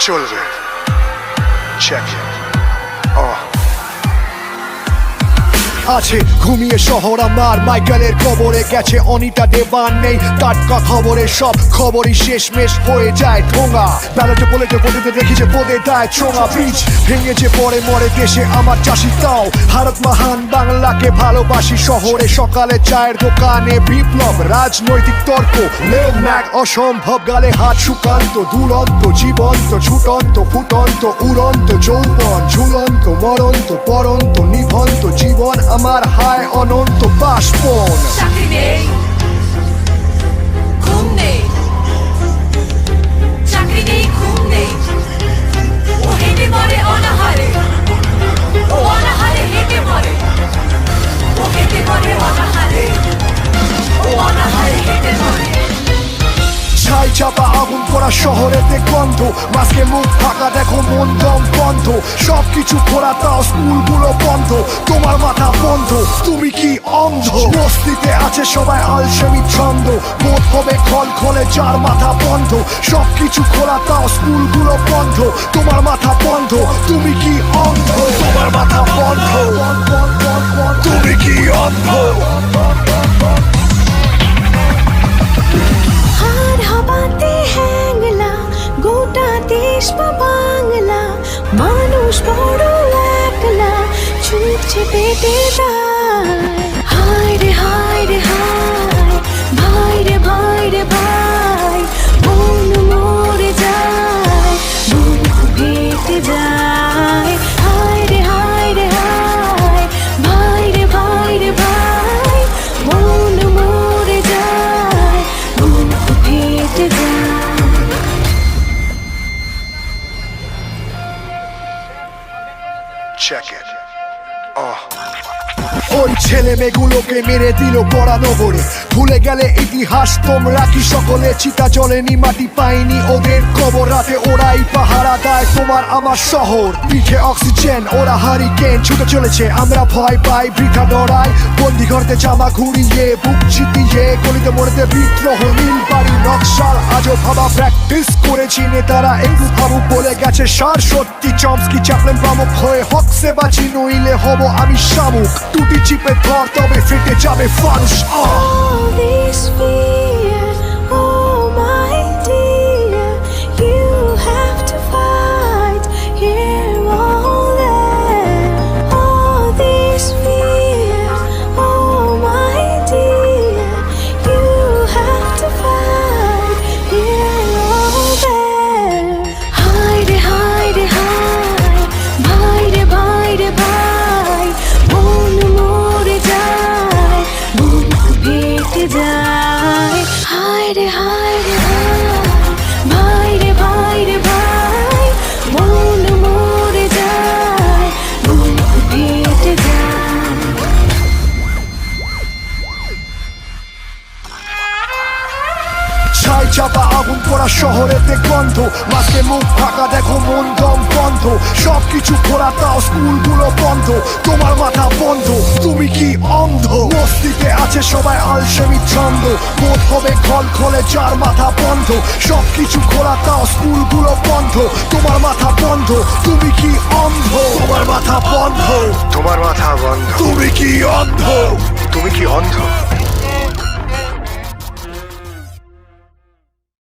চলবে চেক আছে ঘুমিয়ে শহর আমার, মাইকেলের কবরে গেছে অনিতা দেবান নেই টাটকা খবরে, সব খবরই শেষমেশ হয়ে যায় ঠোঙা। বেলাতে বলেতে বলেতে দেখি যে পদে দেয় চোঙা, বীজ ভেঙেছে পরে মরে দেশে আমার চাষি, তাও ভারত মহান বাংলাকে ভালোবাসি। শহরে সকালে চায়ের দোকানে বিপ্লব, রাজনৈতিক তর্ক লেগ ম্যাগ অসম্ভব, গালে হাত সুকান্ত, দুরন্ত জীবন্ত ছুটন্ত ফুটন্ত উড়ন্ত যৌবন, ঝুলন্ত মরন্ত পরন্ত নিভন্ত জীবন আমার হায় অনন্ত বাষ্পন। চাকরি নেই, ঘুম নেই, চাকরি নেই, ঘুম নেই, ও হেঁটে মরে অনাহারে, ও অনাহারে হেঁটে মরে, ও হেঁটে মরে অনাহারে, ও অনাহারে হেঁটে মরে। ছাই চাপা আগুন পড়া শহরেতে গন্ধ, মাস্কে মুখ ঢাকা দেখো মন দম বন্ধ, সবকিছু খোলা তাও স্কুলগুলো বন্ধ, তোমার মাথা বন্ধ তুমি কি অন্ধ? বস্তিতে আছে সবাই আলসেমি ছন্দ, বোধ হবে খল খলে যার মাথা বন্ধ, সবকিছু খোলা তাও স্কুলগুলো বন্ধ, তোমার মাথা বন্ধ তুমি কি অন্ধ? তোমার মাথা বন্ধ তুমি কি অন্ধ? হাবাতে হ্যাংলা গোটা দেশ বা বাংলা, মানুষ বড় একলা ছুটছে পেটে দায়। হায় রে হায় রে হায়, ভাই রে ভাই রে ভাই, মন মরে যায়, বুক ফেটে যায়। হায় রে হায় রে হায়, ভাই রে ভাই রে ভাই, মন মরে যায়, বুক ফেটে যায়। চেক ইট ওই ছেলে মেয়েগুলোকে মেরে দিল পরানগরে, ভুলে গেলে ইতিহাস তোমরা কি সকলে? চিতা জ্বলেনি মাটি পাইনি ওদের কবর, রাতে ওরাই পাহারা দেয় তোমার আমার শহর, পিঠে অক্সিজেন ওরা হারিকেন ছুটে চলেছে, আমরা ভয় পাই বৃথা ডরাই, বন্দি ঘরতে জামা ঘুরিয়ে বুক চিতিয়ে, গলিতে মরেতে বিদ্রোহ নীল বাড়ি নকশাল আজও ভাবা প্র্যাকটিস করেছি নেতারা একটু ভাবুক বলে গেছে সার সত্যি, চমস্কি চ্যাপলেন প্রমুখ হয়ে হকসে বাঁচি নইলে হব আমি শামুক, টুটি চিপে ধর তবে ফেটে যাবে ফানুস। All this fear, oh my dear, you have to fight here or there. All this fear, oh my dear, you have to fight here or there. Hide, hide, hide, bhai re bhai, mon more যায়, বুক ফেটে যায়। হায় রে হায় রে হায়, ভাই রে ভাই, মন মরে যায়, বুক ফেটে যায়। ছাই চাপা আগুন পড়া শহরেতে গন্ধ, মাস্কে মুখ ঢাকা দেখো মন দম বন্ধ, সবকিছু খোলা তাও স্কুলগুলো বন্ধ, তোমার মাথা বন্ধ তুমি কি অন্ধ? বস্তিতে আছে সবাই আলসেমি ছন্দ, বোধ হবে খল খলে যার মাথা বন্ধ, সবকিছু খোলা তাও স্কুলগুলো বন্ধ, তোমার মাথা বন্ধ তুমি কি অন্ধ? তোমার মাথা বন্ধ তোমার মাথা বন্ধ তুমি কি অন্ধ? তুমি কি অন্ধ?